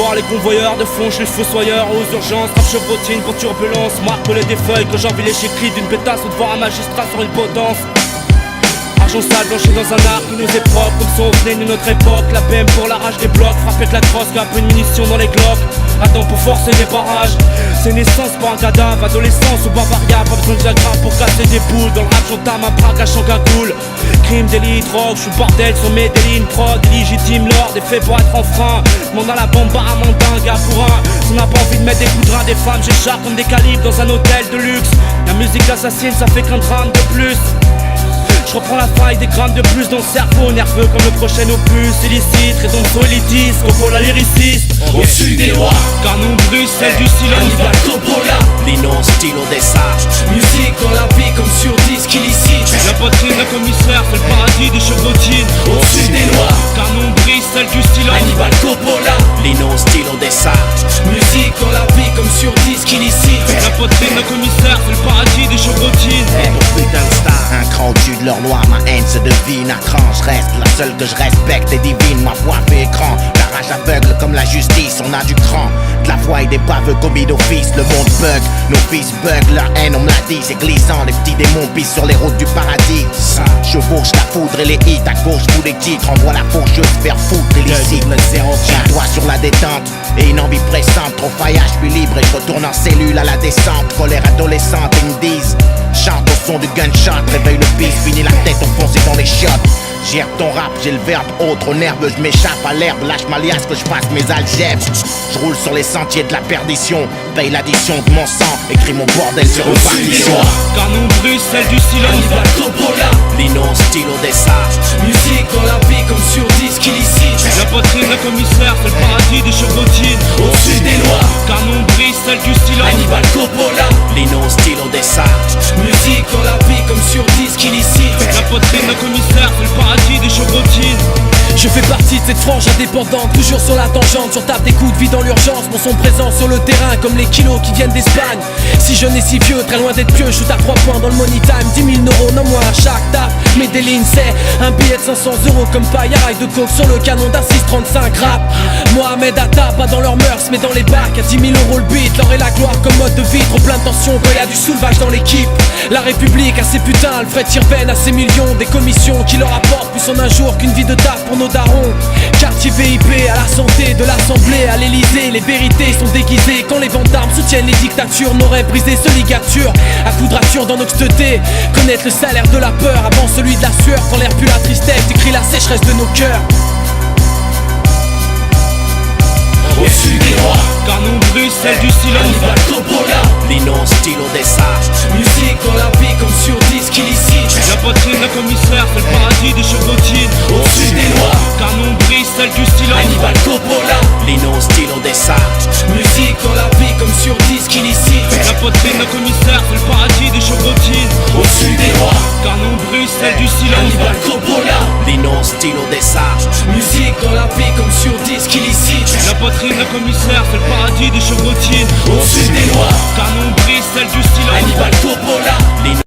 soir, les convoyeurs de fond chez les fossoyeurs aux urgences, rap chevrotine pour turbulence, marque les feuilles quand j'envie les cris d'une pétasse ou devant un magistrat sur une potence. Argent sale blanchi dans un art qui nous est propre, comme son venait d'une autre époque. La BM pour la rage des blocs, frapper avec la crosse, un peu de munitions dans les glocks. Attends pour forcer des barrages, c'est naissance pas un cadavre, adolescence ou bavaria, pas besoin de diagramme pour casser des boules. Dans le rap j'entame un braquage en cagoule. Crime, délit, drogue, j'suis bordel sur mes délines, prod, illégitime, l'ordre est fait pour être en frein. Demande à la bombe à mon dingue, à pour un. Si on n'a pas envie de mettre des coups de rein des femmes, j'écharpe comme des calibres dans un hôtel de luxe. La musique assassine, ça fait qu'un drame de plus. Je reprends la faille des grammes de plus dans le cerveau, nerveux comme le prochain opus, illicite, raison de élitiste, contrôle la lyriciste. Au-dessus des lois, car nous Bruxelles du silence. Hannibal Coppola, Lino stylo des sages. musique dans la vie comme sur disque illicite. La poitrine d'un commissaire, c'est le paradis des chevrotines. Au-dessus des lois, car nous Bruxelles du silence. Hannibal Coppola, Lino stylo des sages. musique dans la vie comme sur disque illicite. La poitrine d'un commissaire, c'est le paradis des chevrotines. Mon putain de star, un cran au-dessus de leur loi, ma haine se devine à cran. Je reste la seule que je respecte et divine, ma voix fait écran. La rage aveugle comme la justice, on a du cran. De la foi et des baveux commis d'office, le monde bug, nos fils bug, leur haine on me l'a dit, c'est glissant, les petits démons pissent sur les routes du paradis. Chevauche la foudre et les hits, à gauche tous les titres, envoie la faucheuse faire foutre illicite. J'ai un doigt sur la détente et une envie pressante, trop faillage, je suis libre et je retourne en cellule à la descente. Colère adolescente, ils me disent, chante au son du gunshot, réveille le pisse, finis la tête enfoncée dans les chiottes. Gère ton rap, j'ai le verbe autre nerveux, je m'échappe à l'herbe, lâche ma liasse que je fasse mes algèbres. Je roule sur les sentiers de la perdition, paye l'addition de mon sang, écris mon bordel sur une partition. Car nous Bruxelles du silence. Hannibal Coppola, Lino stylo des sages. musique dans la vie comme sur disque illicite. La poitrine d'un commissaire, c'est le paradis des chevrotines. Au-dessus des lois, Car nous Bruxelles du silence. Hannibal Coppola, Lino stylo des sages. musique dans la vie comme sur disque illicite. La poitrine d'un commissaire, c'est le paradis des chevrotines. Je fais partie de cette frange indépendante, toujours sur la tangente, sur table des coups de vie dans l'urgence. Mon son présent sur le terrain comme les kilos qui viennent d'Espagne. Si jeune et si vieux, très loin d'être pieux, shoot à 3 points dans le money time. 10 000 euros, non moins à chaque taf. Mais des lignes c'est un billet de 500 euros comme paille à rail de coke sur le canon d'un 635 rap. Mohamed Atta, pas dans leurs mœurs mais dans les bacs. À 10 000 euros le beat, l'or et la gloire comme mode de vie. Trop plein de tension quand y a du soulevage dans l'équipe. La République a ses putains, Alfred Tirven a ses millions. Des commissions qui leur apportent plus en un jour qu'une vie de taf pour nos darons. Quartier VIP, à la santé de l'Assemblée, à l'Elysée, les vérités sont déguisées. Quand les ventes d'armes soutiennent les dictatures, nos rêves brisés se ligaturent à quadrature dans l'obsteté. Connaître le salaire de la peur avant celui de la sueur. Quand l'air pue la tristesse, écrit la sécheresse de nos cœurs. Au-dessus des lois, Car nous Bruxelles du silence. Hannibal Coppola, Lino stylo des sages. musique dans la vie comme sur disque illicite. La poitrine d'un commissaire, c'est le paradis des chevrotines. Au-dessus des lois, Car nous Bruxelles du silence. Hannibal Coppola, Lino stylo des sages. musique dans la vie comme sur disque illicite. La poitrine d'un commissaire, c'est le paradis des chevrotines. Au-dessus des lois, Car nous Bruxelles du silence. Hannibal Coppola, Lino stylo des sages. musique dans la vie comme sur disque illicite. La poitrine d'un commissaire, c'est le paradis des chevrotines. Au-dessus des lois, Car nous Bruxelles du silence. Hannibal Coppola.